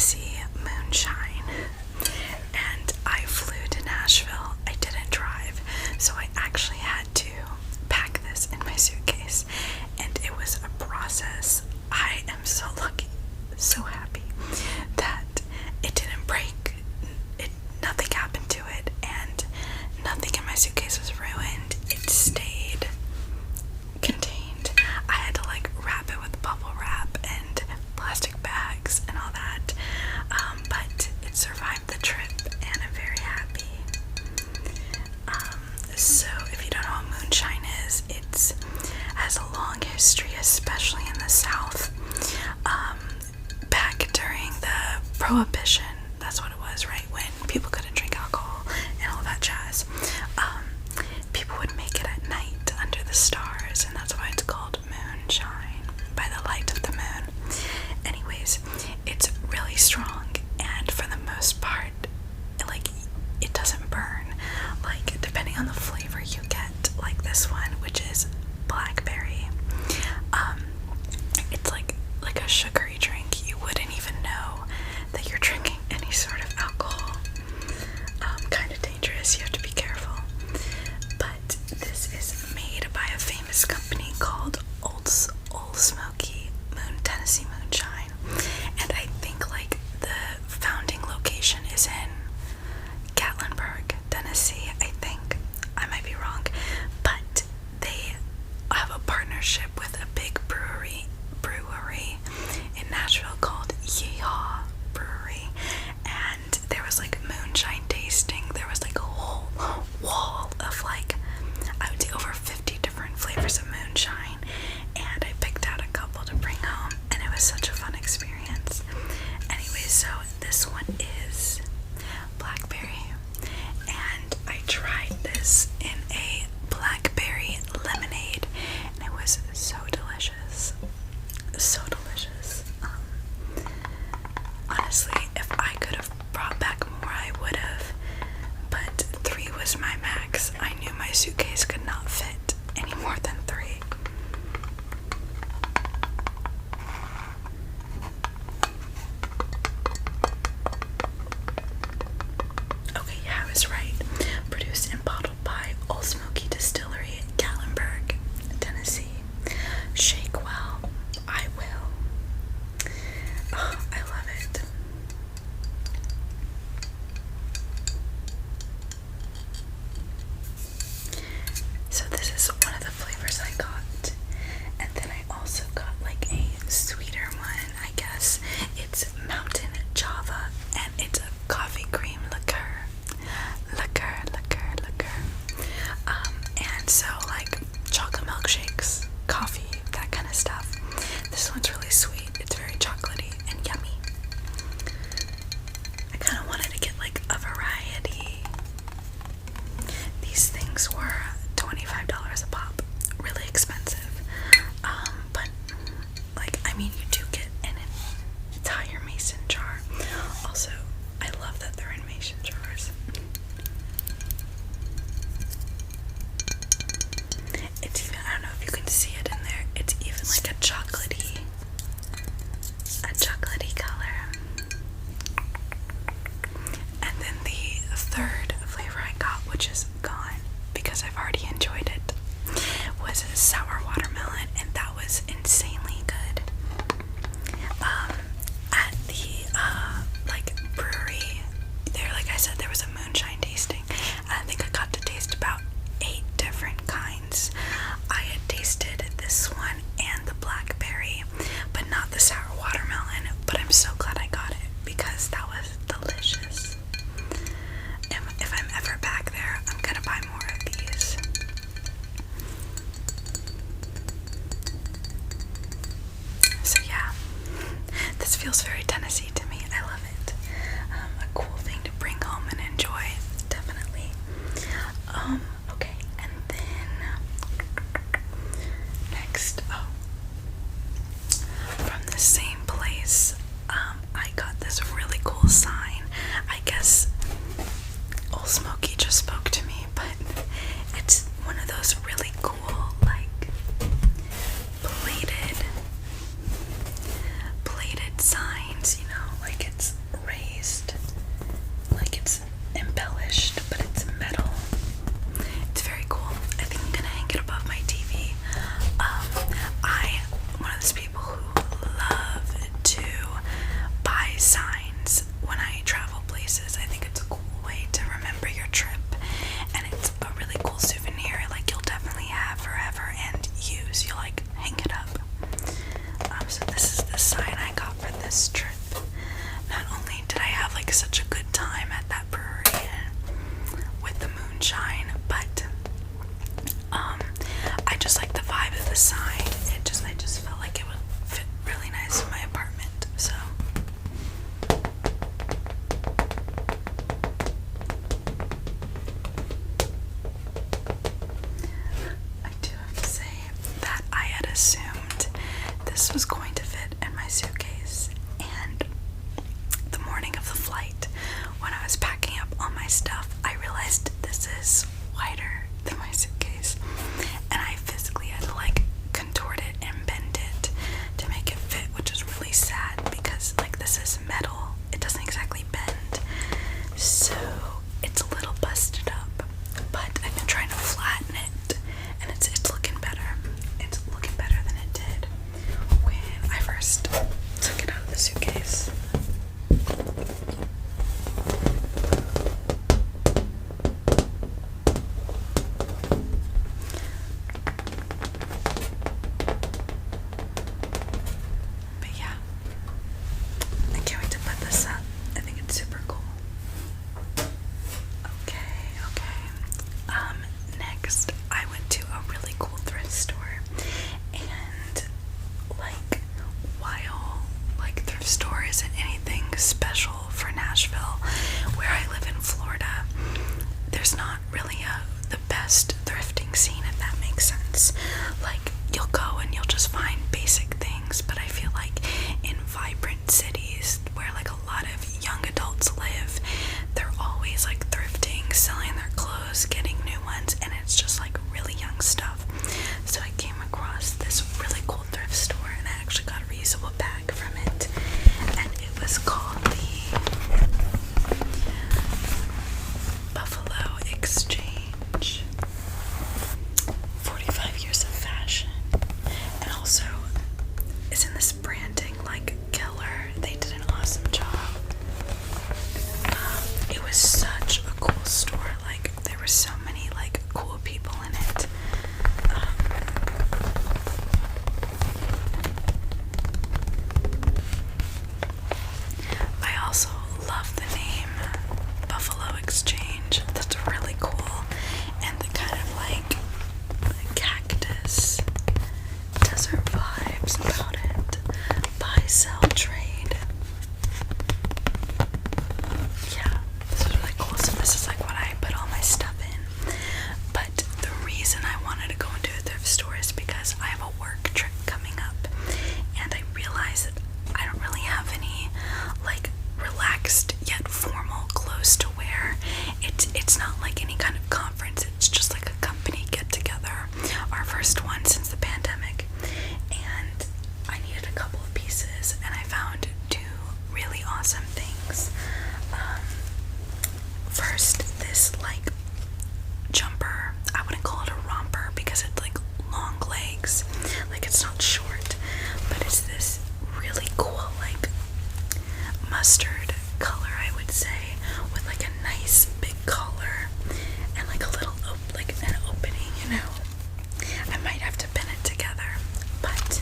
Tennessee Moonshine, and I flew to Nashville. I didn't drive, so I actually had to pack this in my suitcase, and it was a process. I am so lucky, so happy that it didn't break. Nothing happened to it, and nothing in my suitcase was ruined. It stayed contained. I had to like wrap it with bubble wrap and plastic bags and all that, but it survived the trip, and I'm very happy. So if you don't know what moonshine is, it has a long history, especially in the South. Back during the Prohibition, that's what it was, right? When people couldn't drink alcohol and all that jazz. People would make it at night under the stars, and that's why it's called moonshine, by the light of the moon. Anyways, it's really strong, and for the most part, like, it doesn't burn. Like, depending on the flavor you get, like this one, which is blackberry, it's like a sugary drink. You wouldn't even know that you're drinking any sort of alcohol. Kind of dangerous, you have to be careful. But this is made by a famous company called Old Smoky Tennessee Moonshine, and I think like the founding location is in Gatlinburg, Tennessee. I think I might be wrong, but they have a partnership with a big brewery in Nashville called Yeehaw Brewery, and there was like moonshine tasting. There was like a whole wall of like, I would say over 50 different flavors of moonshine, and I picked out a couple to bring home, and it was such a fun experience. Anyway, so this one is blackberry, and I tried this in a blackberry lemonade, and it was so delicious. So delicious. Honestly, if I could have brought back more, I would have, but 3 was my max. I knew my suitcase could not fit any more than 3. Okay, yeah, I was right. Produced and bottled by Old Smoky Distillery, Gatlinburg, Tennessee. Shake well. I will. Oh, I love it. So this is one of the flavors I got, and then I also got like a sweeter one, I guess. It's Mountain Java, and it's a coffee cream liqueur. And so like chocolate milkshakes, coffee, that kind of stuff. This one's really sweet. It's very chocolatey and yummy. I kind of wanted to get like a variety. These things were $25 a pop. Really expensive. But like, I mean, you do get an entire mason jar. Also, I love that they're in mason jars. It's even, I don't know if you can see it in there, it's even like a chocolatey color. And then the third flavor I got, which is gone because I've already enjoyed it, was a sour watermelon, and that was insanely good. At the like brewery there, like I said, there was a moonshine tasting, and I think I got to taste about 8 different kinds. I had tasted this one and the blackberry, but not the sour watermelon, but I'm so glad I got it because that was delicious. If I'm ever back there, I'm gonna buy more of these. So yeah, this feels very Tennessee to me. I love it. A cool thing to bring home and enjoy, definitely. Okay, and then next, from the same place, I got this really cool sign. I guess Old Smoky just spoke to me, but it's one of those really cool, like, plated signs, you know, like it's adults live. They're always like thrifting, selling their clothes, getting new ones, and it's just like really young stuff. So I came across this really cool thrift store, and I actually got a reusable bag from it, and it was called the Buffalo Exchange. 45 years of fashion. And also, isn't this branding like killer? They did an awesome job. It was such a cool store. Like, there were so many like cool people in it. I also love the name Buffalo Exchange. That's really cool. And the kind of like cactus desert vibes about it. Buy, sell, trade. Yeah, this is really cool. So this is like what I put all my stuff in. But the reason I wanted to go into a thrift store is because I have a work trip coming up, and I realized that I don't really have any like relaxed yet formal clothes to wear. It's not like any kind of conference. It's just like a company get together, our first one since the pandemic, and I needed a couple of pieces, and I found two really awesome things. First, this like jumper. I wouldn't call it a romper because it's like long legs, like it's not short, but it's this really cool like mustard color, I would say, with like a nice big collar and like a little like an opening, you know. I might have to pin it together, but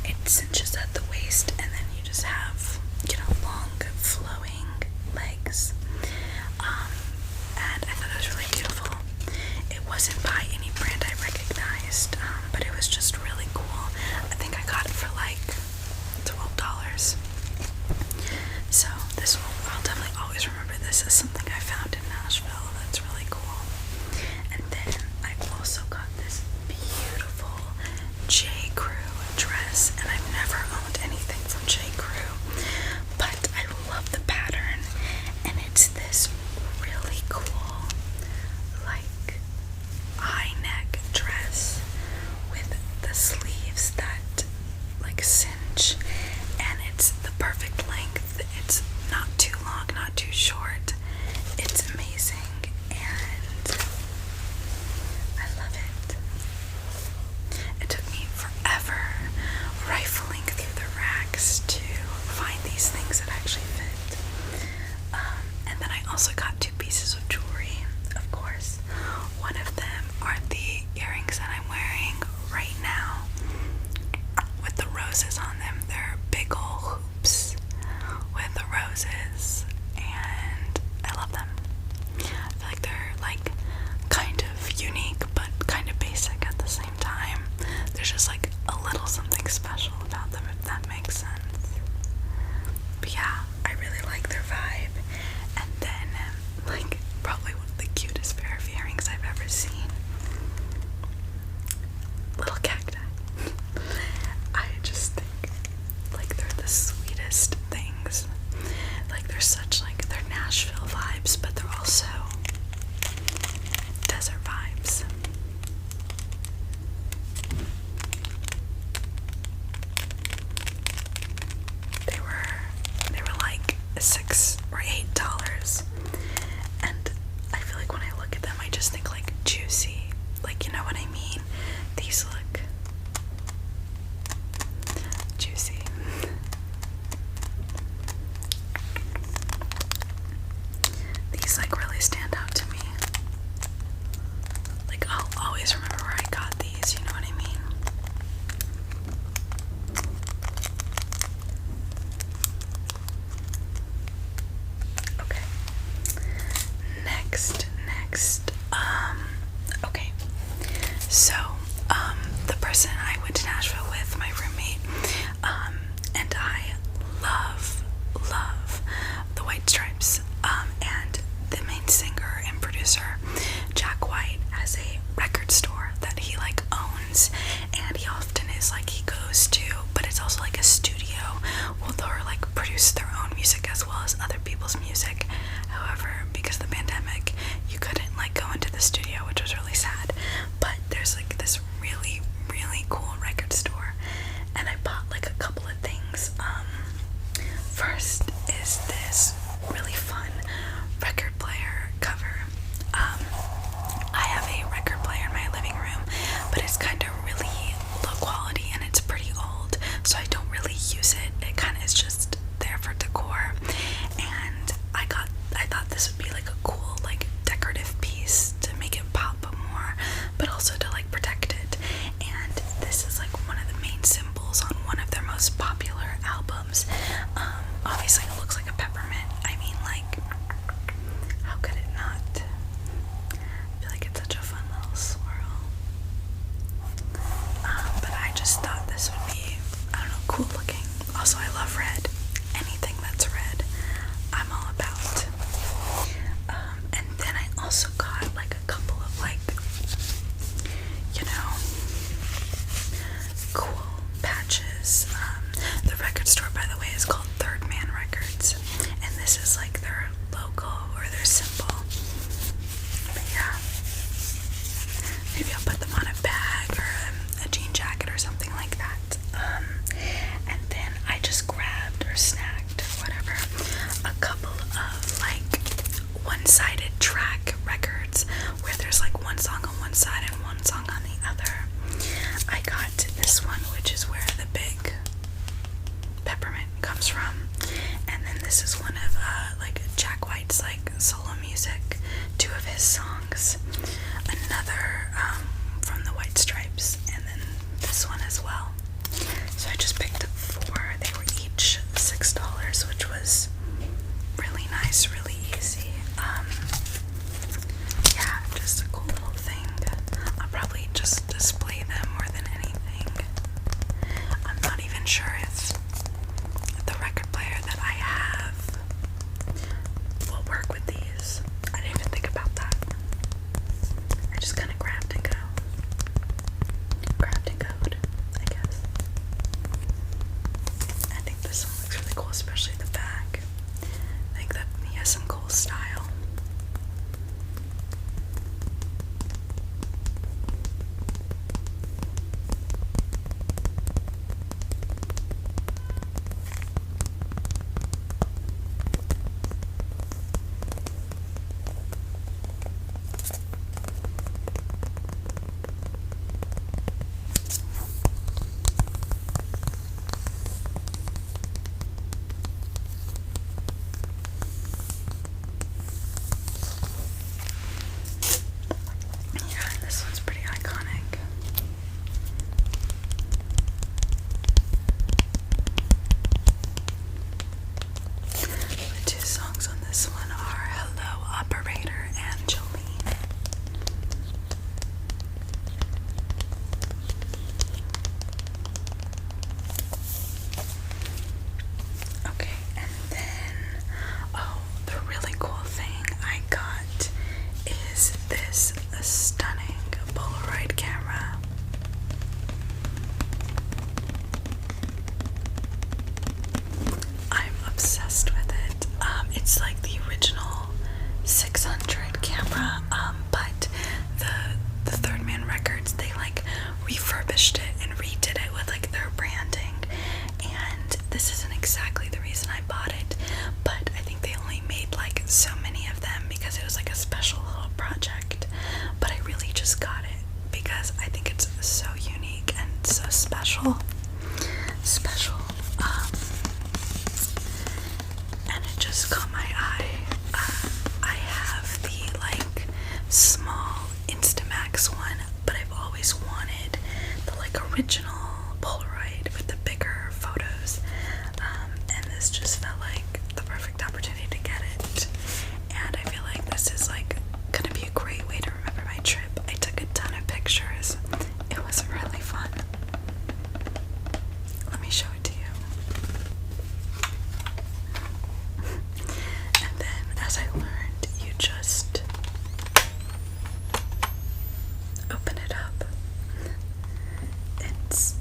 it cinches at the waist, and then you just have, you know, long flowing legs. And I thought it was really beautiful. It wasn't by any brand I recognized, but it was just really cool. I think I got it for like $12. So this will, I'll definitely always remember this as something I found in Nashville. That's really cool. And then I also got this beautiful J. Crew dress, and I've never owned anything from J. Crew, but I love the pattern, and it's this really cool like high neck dress with the sleeves that like cinch, and it's the perfect length. It's not too long, not too short. It's amazing, and I love it. It took me forever rifling through the racks to find these things that actually fit. And then I also got two pieces of jewelry, of course. One of them are the earrings that I'm wearing right now with the roses on them. They're big ol' hoops with the roses, and I love them. I feel like they're like kind of unique but kind of basic at the same time. There's just like a little something special about them, if that makes sense. But yeah, I really like their vibe. And then like probably one of the cutest pair of earrings I've ever seen. Little cacti. I just think like they're the sweetest things. Like they're such like, they're Nashville vibes, but they're also desert vibes. They were like $6 or $8, and I feel like when I look at them, I just think like juicy, like, you know what I mean? These look juicy. These like really stand out to me. Like I'll always remember where I got these, you know what I mean? Okay. Next. Okay. So, the person I went to Nashville with, my roommate, and I love the White Stripes, and the main singer and producer, Jack White, has a record store that he like owns, and he often is like, he goes to, but it's also like a studio. Well, they'll like produce their own music as well. well as other people's music. However, because of the pandemic, you couldn't like go into the studio, which was really sad. But there's like this really, really cool record store, and I bought like a couple of things. First is this really fun record player cover. I have a record player in my living room, but it's kind of really low quality and it's pretty old, so I don't really use it. It kind of is just there for decor, and I thought this would be like a cool like decorative piece to make it pop more, but also to like protect it. And this is like one of the main symbols on one of their most popular albums. Obviously it looks like a peppermint. I mean, like, how could it not? I feel like it's such a fun little swirl. But I just thought this would be, I don't know, cool looking. Also, I love red. Anything that's red, I'm all about. And then I also got like a couple of like, you know, cool patches. The record store, by the way, is called Third Man Records, and this is like their logo or their symbol. But yeah, maybe I'll put them on a bag or a jean jacket or something like that. And then I just grabbed or snagged or whatever a couple of like one-sided track records where there's like one song on one side and one song on the other. I got this one, which is where the big peppermint comes from, and then this is one of like Jack White's like solo music, 2 of his songs, another from the White Stripes, and then this one as well. So I just picked up 4. They were each $6, which was really nice, really easy. Yeah, just a cool little thing. I'll probably just display them more than anything. I'm not even sure if the record player that I have will work with these. I didn't even think about that. I just kind of grabbed and go. Grabbed and goed, I guess. I think this one looks really cool, especially the back. I think that he has some cool style. This one's pretty iconic. The 2 songs on this one are Hello Operator and Jolene. Okay, and then, oh, the really cool thing I got is this stunning Polaroid camera. I'm obsessed with it. It's like the original 600 camera, but the Third Man Records, they like refurbished it and redid it with like their branding. And this isn't exactly the reason I bought it, but I think they only made like so many of them because it was like a special little project. But I really just got it because I think it's so unique and so special. And it just caught my eye. I have the like small Instamax one, but I've always wanted the like original Polaroid with the bigger photos. And this just felt like the perfect opportunity to get it. And I feel like this is like gonna be a great way to remember my trip. I took a ton of pictures. It was really fun. Let me show it to you. And then, as I learned, you just open it up. It's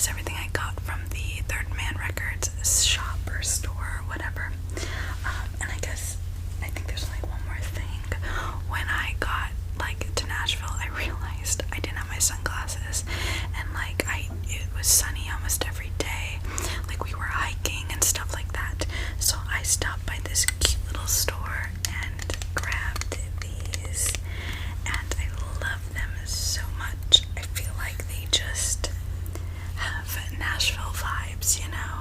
was everything I got from the Third Man Records shop or store or whatever. And I think there's only one more thing. When I got like to Nashville, I realized I didn't have my sunglasses, and like it was sunny almost every day. Like we were hiking and stuff like that. So I stopped by this cute little store and grabbed these, and I love them so much. I feel like they just have Nashville vibes, you know?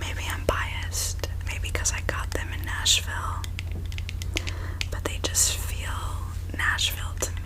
Maybe I'm biased, maybe because I got them in Nashville, but they just feel Nashville to me.